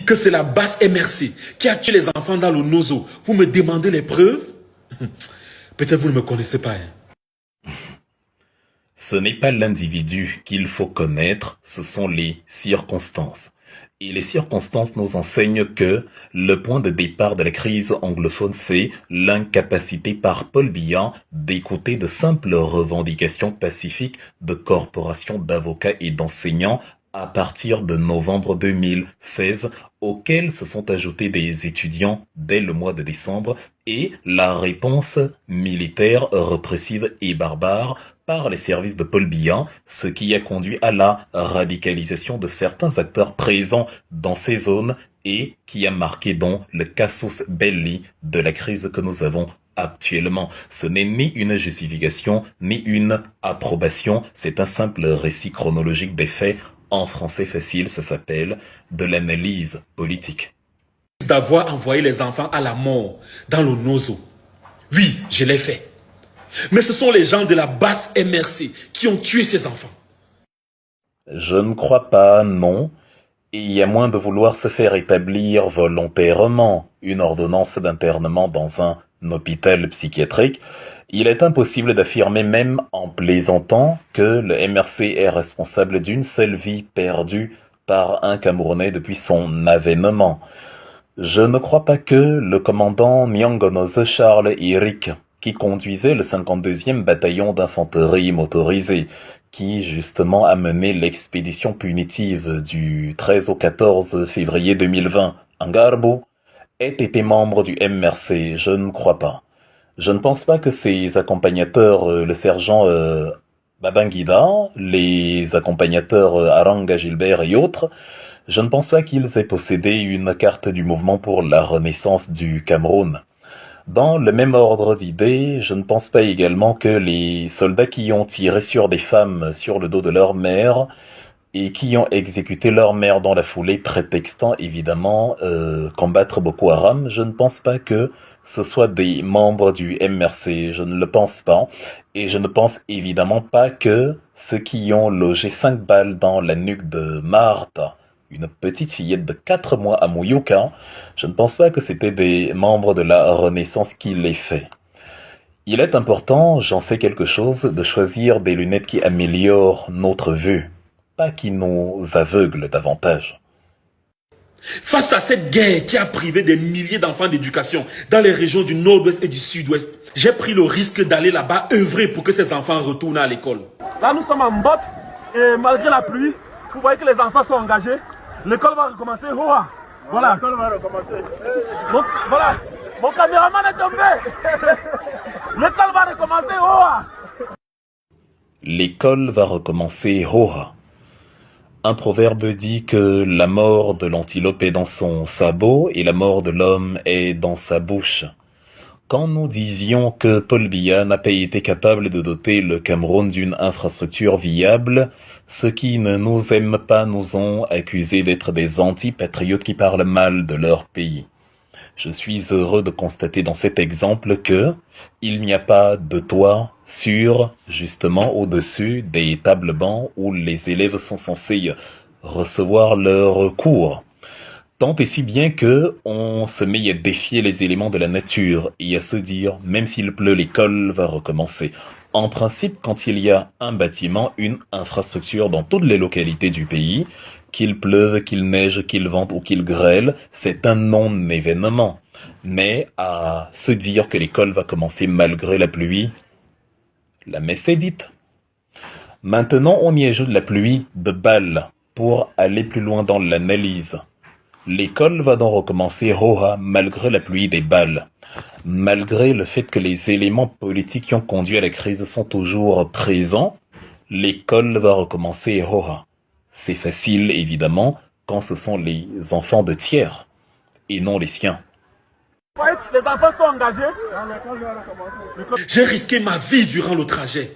que c'est la basse MRC qui a tué les enfants dans le Nozo, vous me demandez les preuves? Peut-être vous ne me connaissez pas. Ce n'est pas l'individu qu'il faut connaître, ce sont les circonstances. Et les circonstances nous enseignent que le point de départ de la crise anglophone, c'est l'incapacité par Paul Biya d'écouter de simples revendications pacifiques de corporations d'avocats et d'enseignants à partir de novembre 2016, auxquels se sont ajoutés des étudiants dès le mois de décembre, et la réponse militaire répressive et barbare par les services de Paul Biya, ce qui a conduit à la radicalisation de certains acteurs présents dans ces zones et qui a marqué donc le casus belli de la crise que nous avons actuellement. Ce n'est ni une justification, ni une approbation, c'est un simple récit chronologique des faits. En français facile, ça s'appelle de l'analyse politique. D'avoir envoyé les enfants à la mort dans le Nozo. Oui, je l'ai fait. Mais ce sont les gens de la basse MRC qui ont tué ces enfants. Je ne crois pas, non. Et à moins de vouloir se faire établir volontairement une ordonnance d'internement dans un hôpital psychiatrique, il est impossible d'affirmer même en plaisantant que le MRC est responsable d'une seule vie perdue par un Camerounais depuis son avènement. Je ne crois pas que le commandant Nyongonoze Charles Eric, qui conduisait le 52e bataillon d'infanterie motorisée, qui justement a mené l'expédition punitive du 13 au 14 février 2020 en Garbo, ait été membre du MRC, je ne crois pas. Je ne pense pas que ses accompagnateurs, le sergent Babangida, les accompagnateurs Aranga Gilbert et autres, je ne pense pas qu'ils aient possédé une carte du mouvement pour la renaissance du Cameroun. Dans le même ordre d'idées, je ne pense pas également que les soldats qui ont tiré sur des femmes sur le dos de leur mère et qui ont exécuté leur mère dans la foulée, prétextant évidemment combattre Boko Haram, je ne pense pas que ce soit des membres du MRC, je ne le pense pas. Et je ne pense évidemment pas que ceux qui ont logé 5 balles dans la nuque de Martha, une petite fillette de 4 mois à Mouyouka, je ne pense pas que c'était des membres de la Renaissance qui l'aient fait. Il est important, j'en sais quelque chose, de choisir des lunettes qui améliorent notre vue, pas qui nous aveuglent davantage. Face à cette guerre qui a privé des milliers d'enfants d'éducation dans les régions du nord-ouest et du sud-ouest, j'ai pris le risque d'aller là-bas œuvrer pour que ces enfants retournent à l'école. Là, nous sommes en botte et malgré la pluie, vous voyez que les enfants sont engagés. L'école va recommencer. Hoa. Voilà. L'école va recommencer. Donc, voilà. Mon caméraman est tombé. L'école va recommencer. Hoa. L'école va recommencer. Hoa. Un proverbe dit que la mort de l'antilope est dans son sabot et la mort de l'homme est dans sa bouche. Quand nous disions que Paul Biya n'a pas été capable de doter le Cameroun d'une infrastructure viable, ceux qui ne nous aiment pas nous ont accusés d'être des anti-patriotes qui parlent mal de leur pays. Je suis heureux de constater dans cet exemple que il n'y a pas de toit sur, justement au-dessus des tables bancs où les élèves sont censés recevoir leurs cours. Tant et si bien que on se met à défier les éléments de la nature et à se dire, même s'il pleut, l'école va recommencer. En principe, quand il y a un bâtiment, une infrastructure dans toutes les localités du pays, qu'il pleuve, qu'il neige, qu'il vente ou qu'il grêle, c'est un non-événement. Mais à se dire que l'école va commencer malgré la pluie, la messe est dite. Maintenant, on y ajoute la pluie de balles pour aller plus loin dans l'analyse. L'école va donc recommencer Hoa malgré la pluie des balles. Malgré le fait que les éléments politiques qui ont conduit à la crise sont toujours présents, l'école va recommencer Hoa. C'est facile, évidemment, quand ce sont les enfants de tiers et non les siens. Les enfants sont engagés. J'ai risqué ma vie durant le trajet.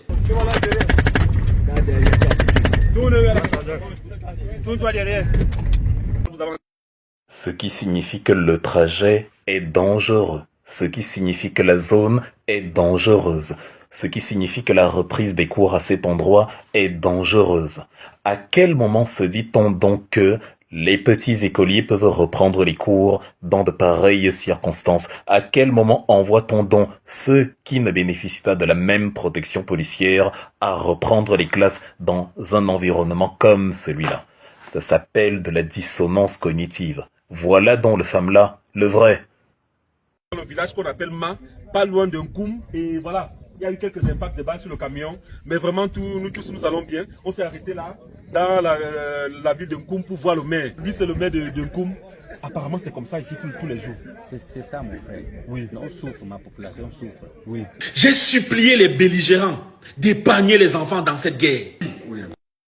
Ce qui signifie que le trajet est dangereux. Ce qui signifie que la zone est dangereuse. Ce qui signifie que la reprise des cours à cet endroit est dangereuse. À quel moment se dit-on donc que les petits écoliers peuvent reprendre les cours dans de pareilles circonstances? À quel moment envoie-t-on donc ceux qui ne bénéficient pas de la même protection policière à reprendre les classes dans un environnement comme celui-là? Ça s'appelle de la dissonance cognitive. Voilà donc le femme-là, le vrai. Le village qu'on appelle Ma, pas loin d'un Koum, et voilà. Il y a eu quelques impacts de balles sur le camion, mais vraiment nous tous nous allons bien. On s'est arrêté là, dans la ville de Nkoum pour voir le maire. Lui c'est le maire de Nkoum. Apparemment c'est comme ça ici tous les jours. C'est ça mon frère. Oui. On souffre, ma population souffre. Oui. J'ai supplié les belligérants d'épargner les enfants dans cette guerre.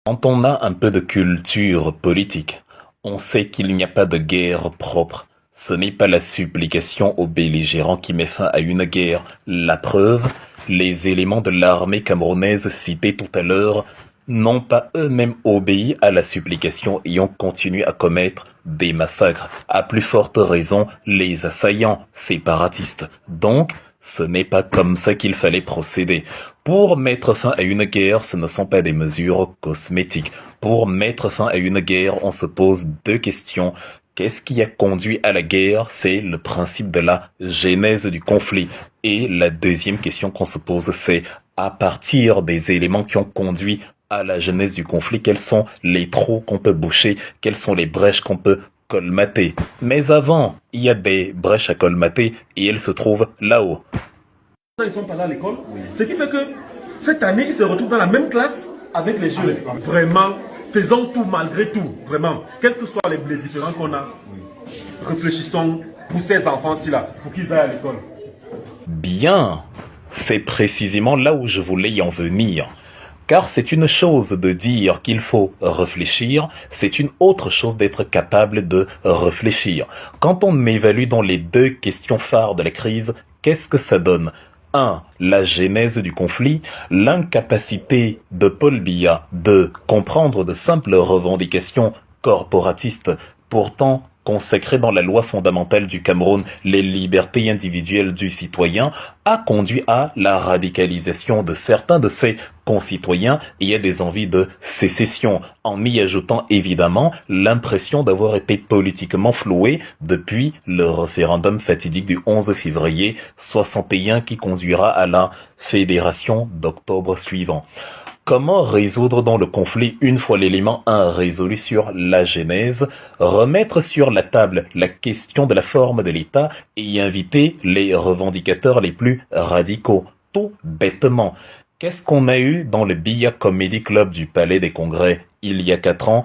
Quand on a un peu de culture politique, on sait qu'il n'y a pas de guerre propre. Ce n'est pas la supplication aux belligérants qui met fin à une guerre. La preuve, les éléments de l'armée camerounaise cités tout à l'heure n'ont pas eux-mêmes obéi à la supplication et ont continué à commettre des massacres. À plus forte raison, les assaillants séparatistes. Donc, ce n'est pas comme ça qu'il fallait procéder. Pour mettre fin à une guerre, ce ne sont pas des mesures cosmétiques. Pour mettre fin à une guerre, on se pose deux questions. Qu'est-ce qui a conduit à la guerre? C'est le principe de la genèse du conflit. Et la deuxième question qu'on se pose, c'est à partir des éléments qui ont conduit à la genèse du conflit, quels sont les trous qu'on peut boucher, quelles sont les brèches qu'on peut colmater. Mais avant, il y a des brèches à colmater et elles se trouvent là-haut. Ils sont pas là à l'école, ce qui fait que cette année, ils se retrouvent dans la même classe avec les jeunes. Vraiment, faisons tout malgré tout, vraiment. Quels que soient les différents qu'on a, réfléchissons pour ces enfants-ci là, pour qu'ils aillent à l'école. Bien, c'est précisément là où je voulais y en venir. Car c'est une chose de dire qu'il faut réfléchir, c'est une autre chose d'être capable de réfléchir. Quand on évalue dans les deux questions phares de la crise, qu'est-ce que ça donne? 1. La genèse du conflit, l'incapacité de Paul Biya de comprendre de simples revendications corporatistes, pourtant consacrées dans la loi fondamentale du Cameroun, les libertés individuelles du citoyen, a conduit à la radicalisation de certains de ses concitoyens et à des envies de sécession, en y ajoutant évidemment l'impression d'avoir été politiquement floué depuis le référendum fatidique du 11 février 61 qui conduira à la fédération d'octobre suivant. Comment résoudre dans le conflit une fois l'élément 1 résolu sur la genèse, remettre sur la table la question de la forme de l'État et y inviter les revendicateurs les plus radicaux? Tout bêtement. Qu'est-ce qu'on a eu dans le Biya Comedy Club du Palais des Congrès il y a 4 ans?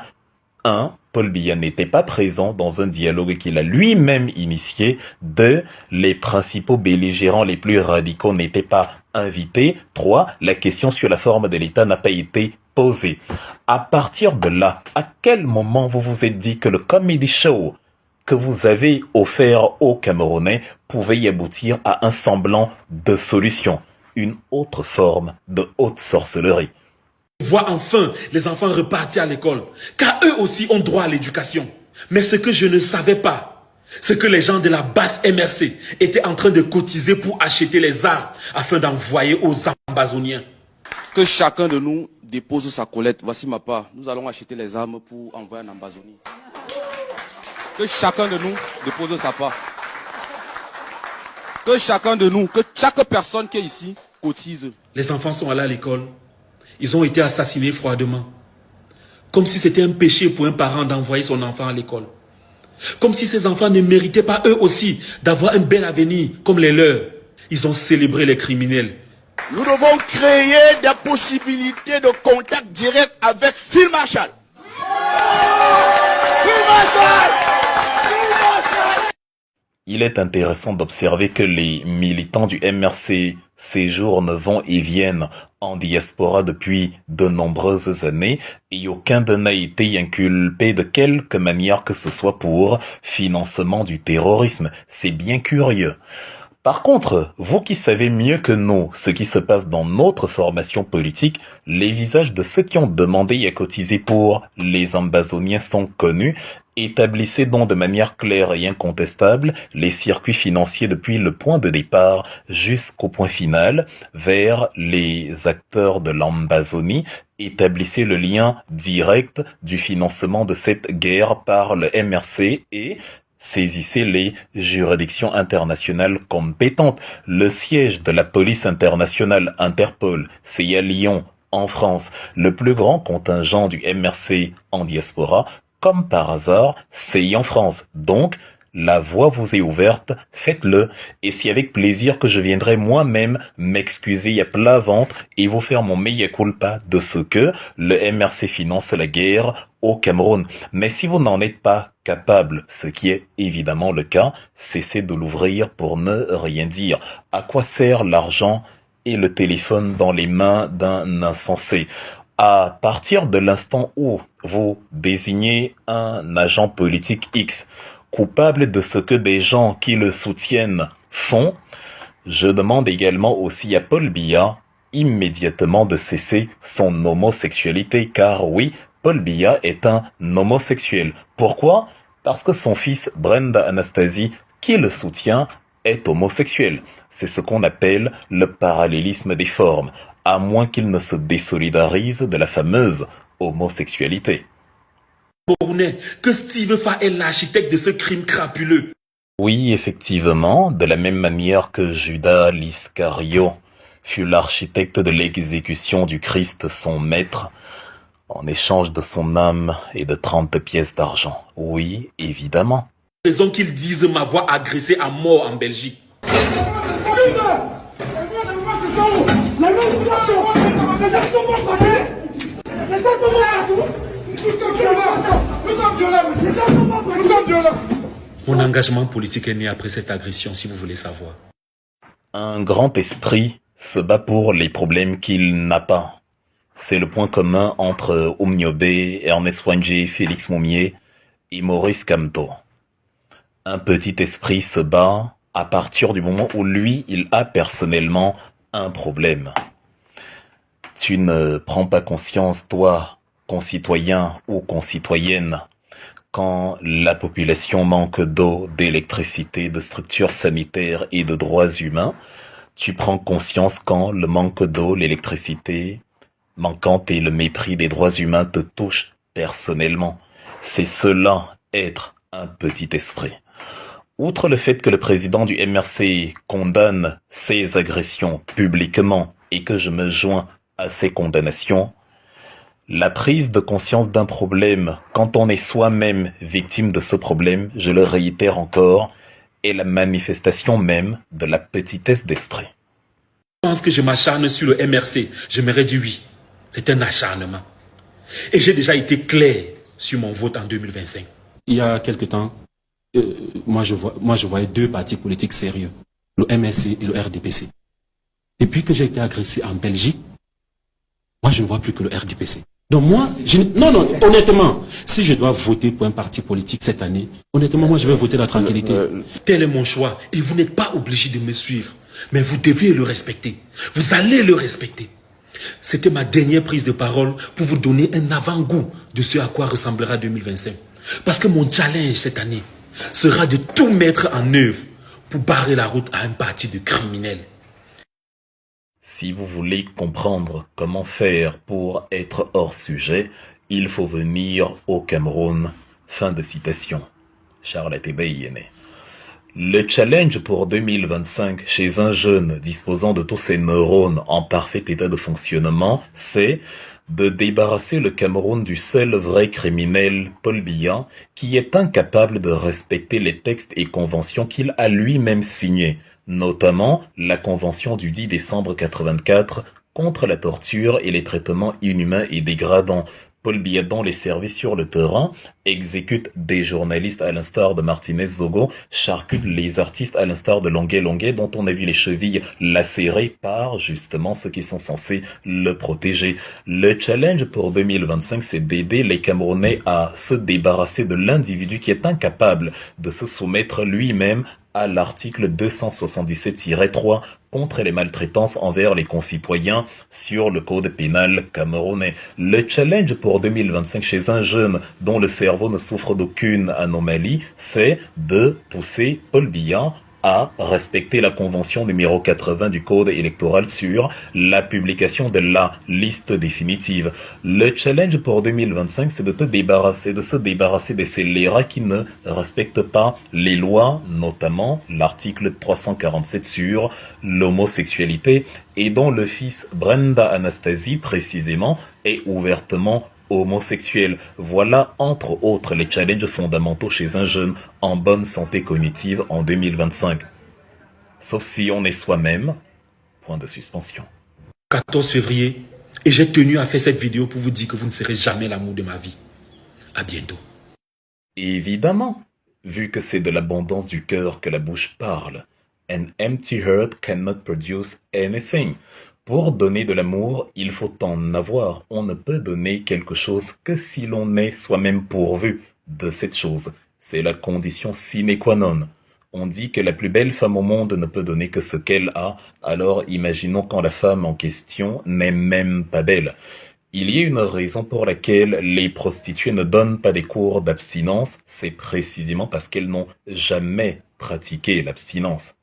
1. Paul Biya n'était pas présent dans un dialogue qu'il a lui-même initié. 2. Les principaux belligérants les plus radicaux n'étaient pas invités. 3. La question sur la forme de l'État n'a pas été posée. À partir de là, à quel moment vous vous êtes dit que le comedy show que vous avez offert aux Camerounais pouvait y aboutir à un semblant de solution, une autre forme de haute sorcellerie? Voir enfin les enfants repartir à l'école, car eux aussi ont droit à l'éducation. Mais ce que je ne savais pas, c'est que les gens de la basse MRC étaient en train de cotiser pour acheter les armes afin d'envoyer aux Ambazoniens. Que chacun de nous dépose sa collecte. Voici ma part. Nous allons acheter les armes pour envoyer en Ambazonie. Que chacun de nous dépose sa part. Que chacun de nous, que chaque personne qui est ici cotise. Les enfants sont allés à l'école. Ils ont été assassinés froidement. Comme si c'était un péché pour un parent d'envoyer son enfant à l'école. Comme si ces enfants ne méritaient pas eux aussi d'avoir un bel avenir comme les leurs. Ils ont célébré les criminels. Nous devons créer des possibilités de contact direct avec Phil Marshall. Phil Marshall! Il est intéressant d'observer que les militants du MRC séjournent, vont et viennent en diaspora depuis de nombreuses années et aucun d'eux n'a été inculpé de quelque manière que ce soit pour financement du terrorisme. C'est bien curieux. Par contre, vous qui savez mieux que nous ce qui se passe dans notre formation politique, les visages de ceux qui ont demandé à cotiser pour les Ambazoniens sont connus Établissez donc de manière claire et incontestable les circuits financiers depuis le point de départ jusqu'au point final vers les acteurs de l'Ambazonie. Établissez le lien direct du financement de cette guerre par le MRC et saisissez les juridictions internationales compétentes. Le siège de la police internationale Interpol, c'est à Lyon, en France. Le plus grand contingent du MRC en diaspora, comme par hasard, c'est en France. Donc, la voie vous est ouverte, faites-le. Et c'est avec plaisir que je viendrai moi-même m'excuser à plat ventre et vous faire mon mea culpa de ce que le MRC finance la guerre au Cameroun. Mais si vous n'en êtes pas capable, ce qui est évidemment le cas, cessez de l'ouvrir pour ne rien dire. À quoi sert l'argent et le téléphone dans les mains d'un insensé? À partir de l'instant où vous désignez un agent politique X coupable de ce que des gens qui le soutiennent font, je demande également aussi à Paul Biya immédiatement de cesser son homosexualité, car oui, Paul Biya est un homosexuel. Pourquoi? Parce que son fils Brenda Anastasie, qui le soutient, est homosexuel. C'est ce qu'on appelle le parallélisme des formes, à moins qu'il ne se désolidarise de la fameuse homosexualité. Que Steve Fa est l'architecte de ce crime crapuleux. Oui, effectivement, de la même manière que Judas l'Iscario fut l'architecte de l'exécution du Christ, son maître, en échange de son âme et de 30 pièces d'argent. Oui, évidemment. Raison qu'ils disent m'avoir agressé à mort en Belgique. Mon engagement politique est né après cette agression, si vous voulez savoir. Un grand esprit se bat pour les problèmes qu'il n'a pas. C'est le point commun entre Oumniobé, Ernest Wangé, Félix Moumié et Maurice Kamto. Un petit esprit se bat à partir du moment où lui, il a personnellement un problème. Tu ne prends pas conscience, toi, concitoyen ou concitoyenne, quand la population manque d'eau, d'électricité, de structures sanitaires et de droits humains. Tu prends conscience quand le manque d'eau, l'électricité manquante et le mépris des droits humains te touchent personnellement. C'est cela, être un petit esprit. Outre le fait que le président du MRC condamne ces agressions publiquement et que je me joins à ces condamnations, la prise de conscience d'un problème, quand on est soi-même victime de ce problème, je le réitère encore, est la manifestation même de la petitesse d'esprit. Je pense que je m'acharne sur le MRC. Je m'aurais dit oui. C'est un acharnement. Et j'ai déjà été clair sur mon vote en 2025. Il y a quelque temps, moi je voyais deux partis politiques sérieux, le MRC et le RDPC. Depuis que j'ai été agressé en Belgique, moi je ne vois plus que le RDPC. Donc moi, honnêtement, si je dois voter pour un parti politique cette année, honnêtement, moi je vais voter la tranquillité. Tel est mon choix et vous n'êtes pas obligé de me suivre. Mais vous devez le respecter. Vous allez le respecter. C'était ma dernière prise de parole pour vous donner un avant-goût de ce à quoi ressemblera 2025. Parce que mon challenge cette année sera de tout mettre en œuvre pour barrer la route à un parti de criminels. Si vous voulez comprendre comment faire pour être hors sujet, il faut venir au Cameroun. Fin de citation. Charles Atébé-Yéné. Le challenge pour 2025 chez un jeune disposant de tous ses neurones en parfait état de fonctionnement, c'est de débarrasser le Cameroun du seul vrai criminel, Paul Biya, qui est incapable de respecter les textes et conventions qu'il a lui-même signés, notamment la convention du 10 décembre 84 contre la torture et les traitements inhumains et dégradants. Paul Biya, dont les services sur le terrain, exécute des journalistes à l'instar de Martinez Zogo, charcute les artistes à l'instar de Longuet Longuet, dont on a vu les chevilles lacérées par justement ceux qui sont censés le protéger. Le challenge pour 2025, c'est d'aider les Camerounais à se débarrasser de l'individu qui est incapable de se soumettre lui-même à l'article 277-3 contre les maltraitances envers les concitoyens sur le code pénal camerounais. Le challenge pour 2025 chez un jeune dont le cerveau ne souffre d'aucune anomalie, c'est de pousser Paul Biya à respecter la convention numéro 80 du code électoral sur la publication de la liste définitive. Le challenge pour 2025, c'est de se débarrasser des scélérats qui ne respectent pas les lois, notamment l'article 347 sur l'homosexualité et dont le fils Brenda Anastasie, précisément, est ouvertement homosexuel. Voilà entre autres les challenges fondamentaux chez un jeune en bonne santé cognitive en 2025. Sauf si on est soi-même. Point de suspension. 14 février, et j'ai tenu à faire cette vidéo pour vous dire que vous ne serez jamais l'amour de ma vie. À bientôt. Évidemment, vu que c'est de l'abondance du cœur que la bouche parle. An empty heart cannot produce anything. Pour donner de l'amour, il faut en avoir. On ne peut donner quelque chose que si l'on est soi-même pourvu de cette chose. C'est la condition sine qua non. On dit que la plus belle femme au monde ne peut donner que ce qu'elle a, alors imaginons quand la femme en question n'est même pas belle. Il y a une raison pour laquelle les prostituées ne donnent pas des cours d'abstinence, c'est précisément parce qu'elles n'ont jamais pratiqué l'abstinence.